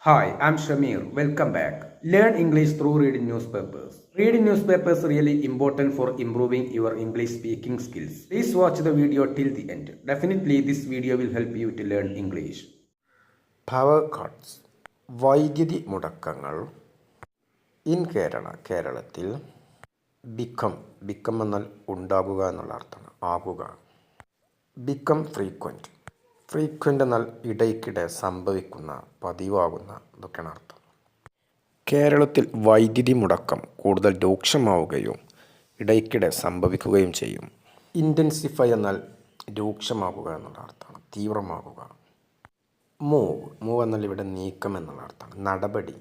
Hi, I'm Shamir. Welcome back. Learn English through reading newspapers. Reading newspapers really important for improving your English speaking skills. Please watch the video till the end. Definitely this video will help you to learn English. Power cuts വൈദ്യുതി മുടക്കങ്ങൾ in കേരളത്തിൽ become എന്നാൽ ഉണ്ടാകുക എന്നുള്ള അർത്ഥമാണ്, ആകുക. Become frequent എന്നാൽ ഇടയ്ക്കിടെ സംഭവിക്കുന്ന, പതിവാകുന്ന ഇതൊക്കെയാണ് അർത്ഥം. കേരളത്തിൽ വൈദ്യുതി മുടക്കം കൂടുതൽ രൂക്ഷമാവുകയും ഇടയ്ക്കിടെ സംഭവിക്കുകയും ചെയ്യും. ഇൻറ്റൻസിഫൈ എന്നാൽ രൂക്ഷമാകുക എന്നുള്ള അർത്ഥമാണ്, തീവ്രമാകുക. മൂവ് എന്നാൽ ഇവിടെ നീക്കം എന്നുള്ള അർത്ഥമാണ്, നടപടി.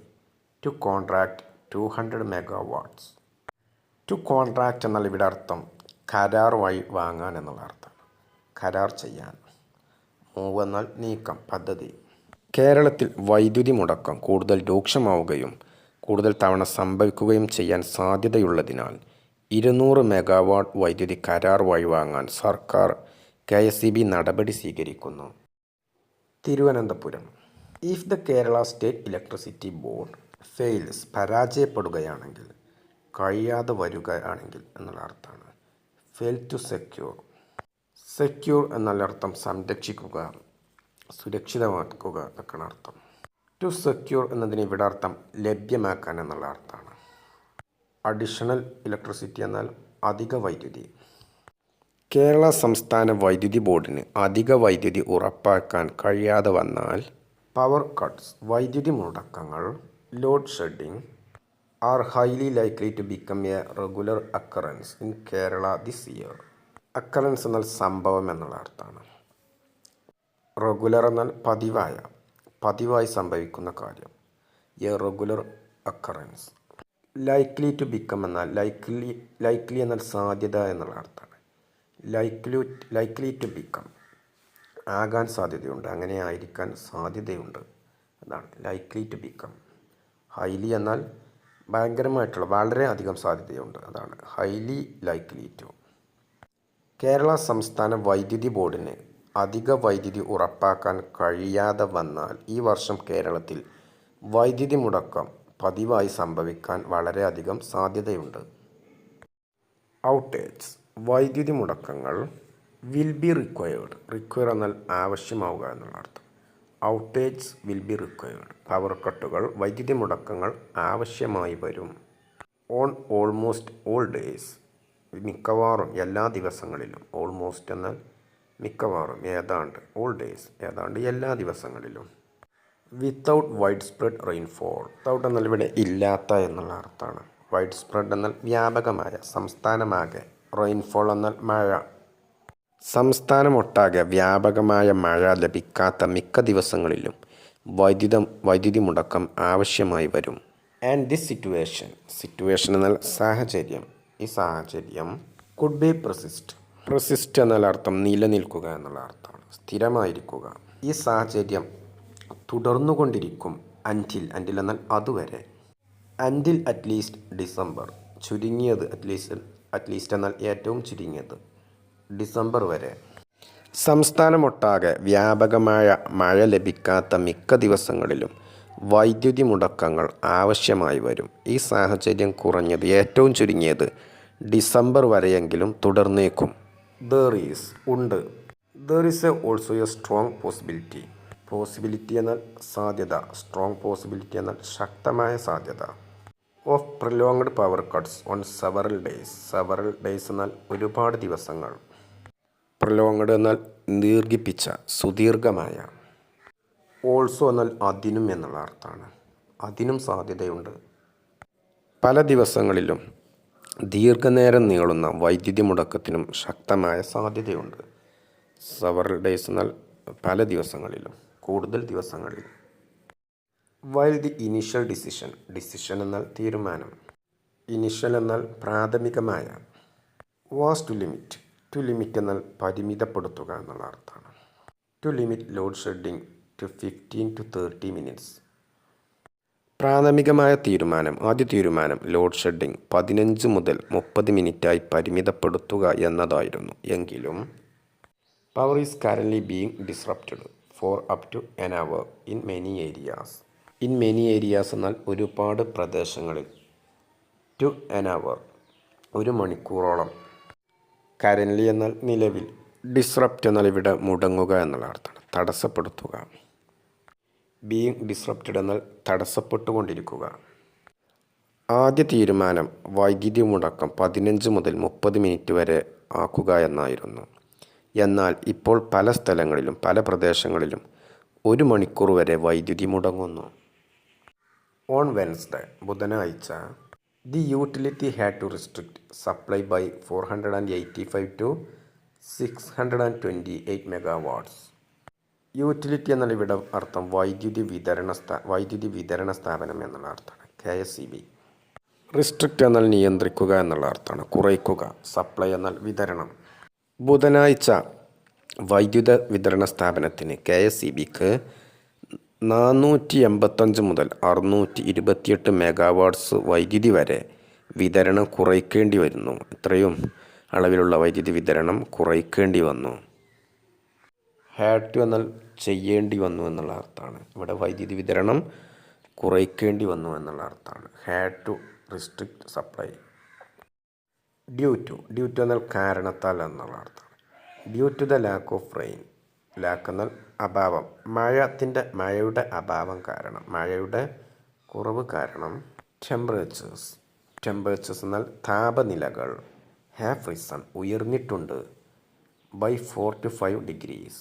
To contract 200 megawatts. To contract എന്നാൽ ഇവിടെ അർത്ഥം കരാർ വഴി വാങ്ങാൻ എന്നുള്ള അർത്ഥമാണ്, കരാർ ചെയ്യാൻ. മൂവ് എന്നാൽ നീക്കം, പദ്ധതി. കേരളത്തിൽ വൈദ്യുതി മുടക്കം കൂടുതൽ രൂക്ഷമാവുകയും കൂടുതൽ തവണ സംഭവിക്കുകയും ചെയ്യാൻ സാധ്യതയുള്ളതിനാൽ 200 മെഗാവാട്ട് വൈദ്യുതി കരാർ വഴി വാങ്ങാൻ സർക്കാർ KSEB നടപടി സ്വീകരിക്കുന്നു. Thiruvananthapuram. If the Kerala state electricity board fails, പരാജയപ്പെടുകയാണെങ്കിൽ, കഴിയാതെ വരികയാണെങ്കിൽ എന്നുള്ള അർത്ഥമാണ്. ഫെയിൽ ടു സെക്യൂർ എന്നുള്ള അർത്ഥം സംരക്ഷിക്കുക, സുരക്ഷിതമാക്കുക എന്നൊക്കെയാണ് അർത്ഥം. ടു സെക്യൂർ എന്നതിന് ഇവിടെ അർത്ഥം ലഭ്യമാക്കാൻ എന്നുള്ള അർത്ഥമാണ്. അഡീഷണൽ ഇലക്ട്രിസിറ്റി എന്നാൽ അധിക വൈദ്യുതി. കേരള സംസ്ഥാന വൈദ്യുതി ബോർഡിന് അധിക വൈദ്യുതി ഉറപ്പാക്കാൻ കഴിയാതെ വന്നാൽ പവർ കട്ട്സ്, വൈദ്യുതി മുടക്കങ്ങൾ, load shedding are highly likely to become a regular occurrence in Kerala this year. Occurrence എന്നാൽ സംഭവം എന്നുള്ള അർത്ഥമാണ്. റെഗുലർ എന്നാൽ പതിവായി സംഭവിക്കുന്ന കാര്യം, a regular occurrence. Likely to become എന്നാൽ ലൈക്ലി എന്നാൽ സാധ്യത എന്നുള്ള അർത്ഥമാണ്. ലൈക്ലി ടു ബിക്കം ആകാൻ സാധ്യതയുണ്ട്, അങ്ങനെ ആയിരിക്കാൻ സാധ്യതയുണ്ട്, അതാണ് ലൈക്ലി ടു ബിക്കം. ഹൈലി എന്നാൽ ഭയങ്കരമായിട്ടുള്ള, വളരെ അധികം സാധ്യതയുണ്ട്, അതാണ് ഹൈലി ലൈക്ലി ടു. കേരള സംസ്ഥാന വൈദ്യുതി ബോർഡിന് അധിക വൈദ്യുതി ഉറപ്പാക്കാൻ കഴിയാതെ വന്നാൽ ഈ വർഷം കേരളത്തിൽ വൈദ്യുതി മുടക്കം പതിവായി സംഭവിക്കാൻ വളരെയധികം സാധ്യതയുണ്ട്. ഔട്ടേജ്, വൈദ്യുതി മുടക്കങ്ങൾ. വിൽ ബി റിക്വയർ എന്നാൽ ആവശ്യമാവുക എന്നുള്ള അർത്ഥം. Outage will be required. Power കട്ടുകൾ, വൈദ്യുതി മുടക്കങ്ങൾ ആവശ്യമായി വരും. ഓൺ ഓൾമോസ്റ്റ് ഓൾ ഡേയ്സ്, മിക്കവാറും എല്ലാ ദിവസങ്ങളിലും. ഓൾമോസ്റ്റ് എന്നാൽ മിക്കവാറും, ഏതാണ്ട്. ഓൾ ഡേയ്സ് ഏതാണ്ട് എല്ലാ ദിവസങ്ങളിലും. Without wide spread rainfall. Without എന്നാൽ ഇവിടെ ഇല്ലാത്ത എന്നുള്ള അർത്ഥമാണ്. വൈഡ് സ്പ്രെഡ് എന്നാൽ വ്യാപകമായ, സംസ്ഥാനമാകെ. റെയിൻഫോൾ എന്നാൽ മഴ. സംസ്ഥാനമൊട്ടാകെ വ്യാപകമായ മഴ ലഭിക്കാത്ത മിക്ക ദിവസങ്ങളിലും വൈദ്യുതി മുടക്കം ആവശ്യമായി വരും. ആൻഡ് ദിസ് സിറ്റുവേഷൻ എന്നാൽ സാഹചര്യം. ഈ സാഹചര്യം കുഡ് ബി പെർസിസ്റ്റ് എന്നാൽ അർത്ഥം നിലനിൽക്കുക എന്നുള്ള അർത്ഥമാണ്, സ്ഥിരമായിരിക്കുക. ഈ സാഹചര്യം തുടർന്നുകൊണ്ടിരിക്കും. അൻറ്റിൽ എന്നാൽ അതുവരെ. അൻറ്റിൽ അറ്റ്ലീസ്റ്റ് ഡിസംബർ, ചുരുങ്ങിയത്. അറ്റ്ലീസ്റ്റ് എന്നാൽ ഏറ്റവും ചുരുങ്ങിയത്, ഡിസംബർ വരെ. സംസ്ഥാനമൊട്ടാകെ വ്യാപകമായ മഴ ലഭിക്കാത്ത മിക്ക ദിവസങ്ങളിലും വൈദ്യുതി മുടക്കങ്ങൾ ആവശ്യമായി വരും. ഈ സാഹചര്യം കുറഞ്ഞത്, ഏറ്റവും ചുരുങ്ങിയത് ഡിസംബർ വരെയെങ്കിലും തുടർന്നേക്കും. ഉണ്ട്. There is also A strong possibility എന്നാൽ സാധ്യത. സ്ട്രോങ് പോസിബിലിറ്റി എന്നാൽ ശക്തമായ സാധ്യത. Of prolonged power cuts on several days എന്നാൽ ഒരുപാട് ദിവസങ്ങൾ. പ്രൊലോങ്ഡ് എന്നാൽ ദീർഘിപ്പിച്ച, സുദീർഘമായ. ഓൾസോ എന്നാൽ അതിനും എന്നുള്ള അർത്ഥമാണ്, അതിനും സാധ്യതയുണ്ട്. പല ദിവസങ്ങളിലും ദീർഘനേരം നീളുന്ന വൈദ്യുതി മുടക്കത്തിനും ശക്തമായ സാധ്യതയുണ്ട്. സെവറൽ ഡേയ്സ് എന്നാൽ പല ദിവസങ്ങളിലും, കൂടുതൽ ദിവസങ്ങളിൽ. വൈൽ ദി ഇനിഷ്യൽ ഡിസിഷൻ എന്നാൽ തീരുമാനം. ഇനിഷ്യൽ എന്നാൽ പ്രാഥമികമായ. വാസ് ടു ലിമിറ്റ് എന്നാൽ പരിമിതപ്പെടുത്തുക എന്നുള്ള അർത്ഥമാണ്. To limit load shedding to 15 to 30 minutes. പ്രാഥമികമായ തീരുമാനം, ആദ്യ തീരുമാനം ലോഡ് ഷെഡിംഗ് 15 മുതൽ 30 മിനിറ്റായി പരിമിതപ്പെടുത്തുക എന്നതായിരുന്നു. എങ്കിലും power is currently being disrupted for up to an hour in many areas. In many areas എന്നാൽ ഒരുപാട് പ്രദേശങ്ങളിൽ. ടു ആൻ അവർ ഒരു മണിക്കൂറോളം. കരൻലി എന്നാൽ നിലവിൽ. ഡിസ്റപ്റ്റ് എന്നാൽ ഇവിടെ മുടങ്ങുക എന്നുള്ള അർത്ഥമാണ്, തടസ്സപ്പെടുത്തുക. ബീയിങ് ഡിസ്റപ്റ്റഡ് എന്നാൽ തടസ്സപ്പെട്ടുകൊണ്ടിരിക്കുക. ആദ്യ തീരുമാനം വൈദ്യുതി മുടക്കം 15 മുതൽ 30 മിനിറ്റ് വരെ ആക്കുക എന്നായിരുന്നു. എന്നാൽ ഇപ്പോൾ പല സ്ഥലങ്ങളിലും പല പ്രദേശങ്ങളിലും 1 മണിക്കൂർ വരെ വൈദ്യുതി മുടങ്ങുന്നു. ഓൺ വെൻസ്ഡേ ബുധനാഴ്ച the utility had to restrict supply by 485 to 628 megawatts. Utility എന്നാൽ ഇവിടെ അർത്ഥം വൈദ്യുതി വിതരണ സ്ഥാപനം എന്നുള്ള അർത്ഥമാണ്, KSEB. റിസ്ട്രിക്റ്റ് എന്നാൽ നിയന്ത്രിക്കുക എന്നുള്ള അർത്ഥമാണ്, കുറയ്ക്കുക. സപ്ലൈ എന്നാൽ വിതരണം. ബുധനാഴ്ച വൈദ്യുത വിതരണ സ്ഥാപനത്തിന് KSEBക്ക് 485 മുതൽ 628 മെഗാവാട്ട്സ് വൈദ്യുതി വരെ വിതരണം കുറയ്ക്കേണ്ടി വരുന്നു. ഇത്രയും അളവിലുള്ള വൈദ്യുതി വിതരണം കുറയ്ക്കേണ്ടി വന്നു. ഹാഡ് ടു എന്നാൽ ചെയ്യേണ്ടി വന്നു എന്നുള്ള അർത്ഥമാണ്. ഇവിടെ വൈദ്യുതി വിതരണം കുറയ്ക്കേണ്ടി വന്നു എന്നുള്ള അർത്ഥമാണ്. Had to restrict supply. Due to എന്നാൽ കാരണത്താൽ എന്നുള്ള അർത്ഥമാണ്. Due to the lack of rain. Lack എന്നാൽ അഭാവം, മഴയുടെ അഭാവം കാരണം, മഴയുടെ കുറവ് കാരണം. ടെമ്പറേച്ചേഴ്സ് എന്നാൽ താപനിലകൾ. ഹാവ് റിസൺ ഉയർന്നിട്ടുണ്ട്. By 4 to 5 degrees.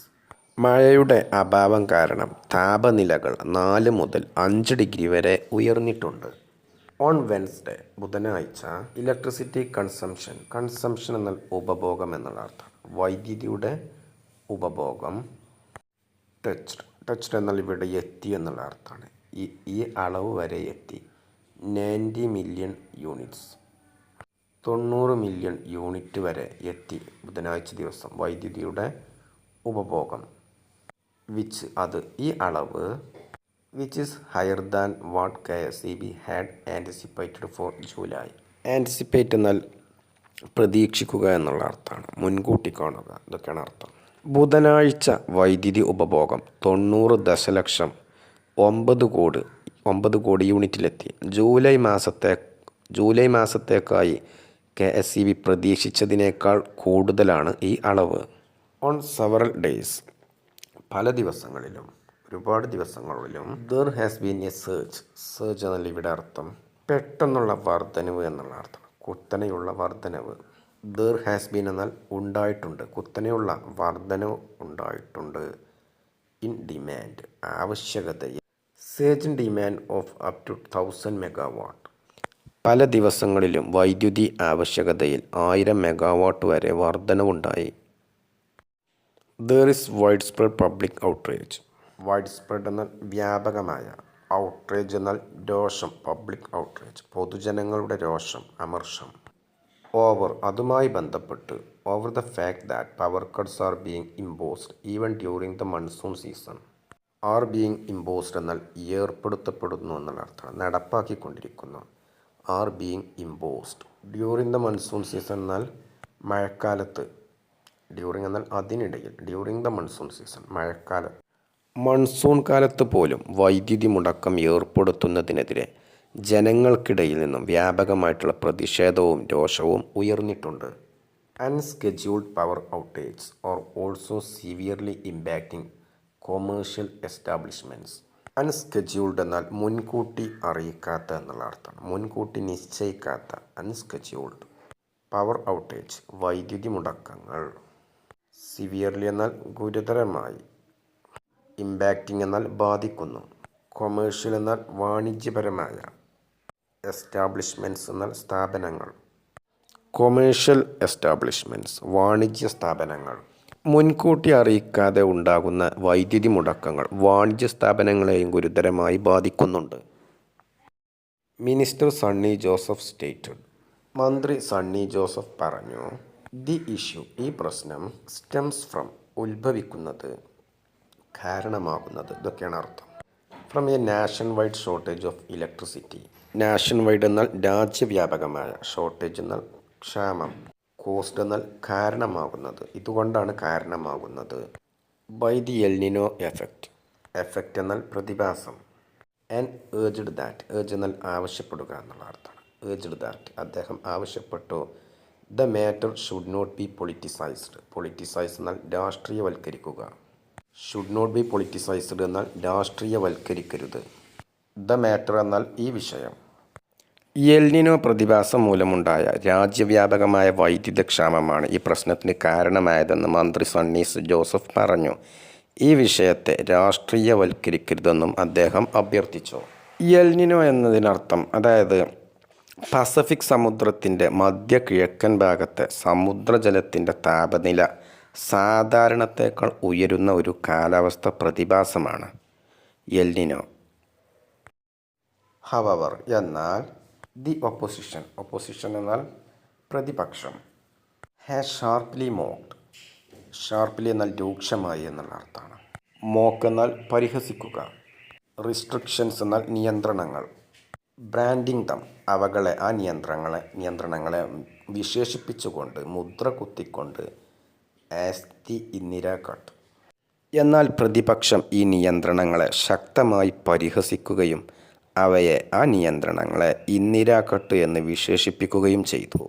മഴയുടെ അഭാവം കാരണം താപനിലകൾ 4 മുതൽ 5 ഡിഗ്രി വരെ ഉയർന്നിട്ടുണ്ട്. ഓൺ വെൻസ്ഡേ ബുധനാഴ്ച ഇലക്ട്രിസിറ്റി കൺസംഷൻ എന്നാൽ ഉപഭോഗം എന്നുള്ള അർത്ഥം. വൈദ്യുതിയുടെ ഉപഭോഗം. ടച്ച്ഡ് എന്നാൽ ഇവിടെ എത്തി എന്നുള്ള അർത്ഥമാണ്. ഈ അളവ് വരെ എത്തി. 90 മില്യൺ യൂണിറ്റ്സ് 90 മില്യൺ യൂണിറ്റ് വരെ എത്തി ബുധനാഴ്ച ദിവസം വൈദ്യുതിയുടെ ഉപഭോഗം. വിച്ച് അത്, ഈ അളവ്. Which is higher than what KSEB had anticipated for July. Anticipate എന്നാൽ പ്രതീക്ഷിക്കുക എന്നുള്ള അർത്ഥമാണ്, മുൻകൂട്ടി കാണുക, ഇതൊക്കെയാണ് അർത്ഥം. ബുധനാഴ്ച വൈദ്യുതി ഉപഭോഗം 90 ദശലക്ഷം 9 കോടി യൂണിറ്റിലെത്തി. ജൂലൈ മാസത്തേക്കായി KSEB പ്രതീക്ഷിച്ചതിനേക്കാൾ കൂടുതലാണ് ഈ അളവ്. ഓൺ സെവറൽ ഡേയ്സ് പല ദിവസങ്ങളിലും, ഒരുപാട് ദിവസങ്ങളിലും. There has been A surge എന്നാൽ ഇവിടെ അർത്ഥം പെട്ടെന്നുള്ള വർധനവ് എന്നുള്ള അർത്ഥം, കുത്തനെയുള്ള വർധനവ്. ദർ ഹാസ് ബീൻ എന്നാൽ ഉണ്ടായിട്ടുണ്ട്, കുത്തനെയുള്ള വർധനവ് ഉണ്ടായിട്ടുണ്ട്. ഇൻ ഡിമാൻഡ് ആവശ്യകതയിൽ. സേജ് in demand of up to 1000 megawatt. പല ദിവസങ്ങളിലും വൈദ്യുതി ആവശ്യകതയിൽ 1000 മെഗാവാട്ട് വരെ വർധനവുണ്ടായി. There is widespread public outrage. Widespread എന്നാൽ വ്യാപകമായ, ഔട്ട്റേജ് എന്നാൽ രോഷം, പബ്ലിക് ഔട്ട്റേജ് പൊതുജനങ്ങളുടെ രോഷം, അമർഷം. ഓവർ അതുമായി ബന്ധപ്പെട്ട്. Over the fact that power cuts are being imposed even during the monsoon season. Are being imposed എന്നാൽ ഏർപ്പെടുത്തപ്പെടുന്നു എന്നുള്ള അർത്ഥമാണ്, നടപ്പാക്കിക്കൊണ്ടിരിക്കുന്നു. Are being imposed. During the monsoon season എന്നാൽ മഴക്കാലത്ത്. ഡ്യൂറിങ് എന്നാൽ അതിനിടയിൽ. ഡ്യൂറിങ് ദ മൺസൂൺ സീസൺ മഴക്കാലത്ത്. മൺസൂൺ കാലത്ത് പോലും വൈദ്യുതി മുടക്കം ഏർപ്പെടുത്തുന്നതിനെതിരെ ജനങ്ങൾക്കിടയിൽ നിന്നും വ്യാപകമായിട്ടുള്ള പ്രതിഷേധവും രോഷവും ഉയർന്നിട്ടുണ്ട്. Unscheduled power outage or also severely impacting commercial establishments. Unscheduled എന്നാൽ മുൻകൂട്ടി അറിയിക്കാത്ത എന്നുള്ള അർത്ഥമാണ്, മുൻകൂട്ടി നിശ്ചയിക്കാത്ത. അൺസ്കെഡ്യൂൾഡ്. പവർ ഔട്ടേജ് വൈദ്യുതി മുടക്കങ്ങൾ. സിവിയർലി എന്നാൽ ഗുരുതരമായി. ഇമ്പാക്റ്റിംഗ് എന്നാൽ ബാധിക്കുന്നു. കൊമേഴ്ഷ്യൽ എന്നാൽ വാണിജ്യപരമായ. എസ്റ്റാബ്ലിഷ്മെൻറ്റ്സ് എന്നാൽ സ്ഥാപനങ്ങൾ. കൊമേഴ്ഷ്യൽ എസ്റ്റാബ്ലിഷ്മെൻറ്റ്സ് വാണിജ്യ സ്ഥാപനങ്ങൾ. മുൻകൂട്ടി അറിയിക്കാതെ ഉണ്ടാകുന്ന വൈദ്യുതി മുടക്കങ്ങൾ വാണിജ്യ സ്ഥാപനങ്ങളെയും ഗുരുതരമായി ബാധിക്കുന്നുണ്ട്. Minister Sunny Joseph stated. മന്ത്രി സണ്ണി ജോസഫ് പറഞ്ഞു. ദി ഇഷ്യൂ ഈ പ്രശ്നം. സ്റ്റെംസ് ഫ്രം ഉത്ഭവിക്കുന്നത്, കാരണമാകുന്നത്, ഇതൊക്കെയാണ് അർത്ഥം. From A nation wide shortage of electricity. Nation wide എന്നാൽ രാജ്യവ്യാപകമായ, ഷോർട്ടേജ് എന്നാൽ ക്ഷാമം, കോസ്റ്റ് എന്നാൽ കാരണമാകുന്നത്, ഇതുകൊണ്ടാണ് കാരണമാകുന്നത്. By the El Nino effect. Effect എന്നാൽ പ്രതിഭാസം. ആൻഡ് ഏർജ്ഡ് ദാറ്റ്, ഏർജ് എന്നാൽ ആവശ്യപ്പെടുക എന്നുള്ള അർത്ഥമാണ്. ഏർജ്ഡ് ദാറ്റ്, അദ്ദേഹം ആവശ്യപ്പെട്ടു, the matter should not be politicised. Politicise എന്നാൽ രാഷ്ട്രീയവൽക്കരിക്കുക. ഷുഡ് നോട്ട് ബി പൊളിറ്റിസൈസ്ഡ് എന്നാൽ രാഷ്ട്രീയവൽക്കരിക്കരുത്. ദ മാറ്റർ എന്നാൽ ഈ വിഷയം. എൽനിനോ പ്രതിഭാസം മൂലമുണ്ടായ രാജ്യവ്യാപകമായ വൈദ്യുതക്ഷാമമാണ് ഈ പ്രശ്നത്തിന് കാരണമായതെന്ന് മന്ത്രി സണ്ണി ജോസഫ് പറഞ്ഞു. ഈ വിഷയത്തെ രാഷ്ട്രീയവൽക്കരിക്കരുതെന്നും അദ്ദേഹം അഭ്യർത്ഥിച്ചു. എൽനിനോ എന്നതിനർത്ഥം, അതായത് പസഫിക് സമുദ്രത്തിൻ്റെ മധ്യ കിഴക്കൻ ഭാഗത്തെ സമുദ്രജലത്തിൻ്റെ താപനില സാധാരണത്തേക്കാൾ ഉയരുന്ന ഒരു കാലാവസ്ഥ പ്രതിഭാസമാണ് എൽനിനോ. ഹവവർ എന്നാൽ ദി ഒപ്പോസിഷൻ, ഒപ്പോസിഷൻ എന്നാൽ പ്രതിപക്ഷം. ഹാസ് ഷാർപ്ലി മോക്ഡ്, ഷാർപ്ലി എന്നാൽ രൂക്ഷമായി എന്നുള്ള അർത്ഥമാണ്. മോക്ക് എന്നാൽ പരിഹസിക്കുക. റിസ്ട്രിക്ഷൻസ് എന്നാൽ നിയന്ത്രണങ്ങൾ. ബ്രാൻഡിങ് ദം, അവകളെ, ആ നിയന്ത്രണങ്ങളെ വിശേഷിപ്പിച്ചുകൊണ്ട്, മുദ്ര കുത്തിക്കൊണ്ട്, ആസ് ദി ഇന്ദിരാ കട്ട് എന്നാൽ പ്രതിപക്ഷം ഈ നിയന്ത്രണങ്ങളെ ശക്തമായി പരിഹസിക്കുകയും അവയെ, ആ നിയന്ത്രണങ്ങളെ ഇന്ദിരാ കട്ട് എന്ന് വിശേഷിപ്പിക്കുകയും ചെയ്തു.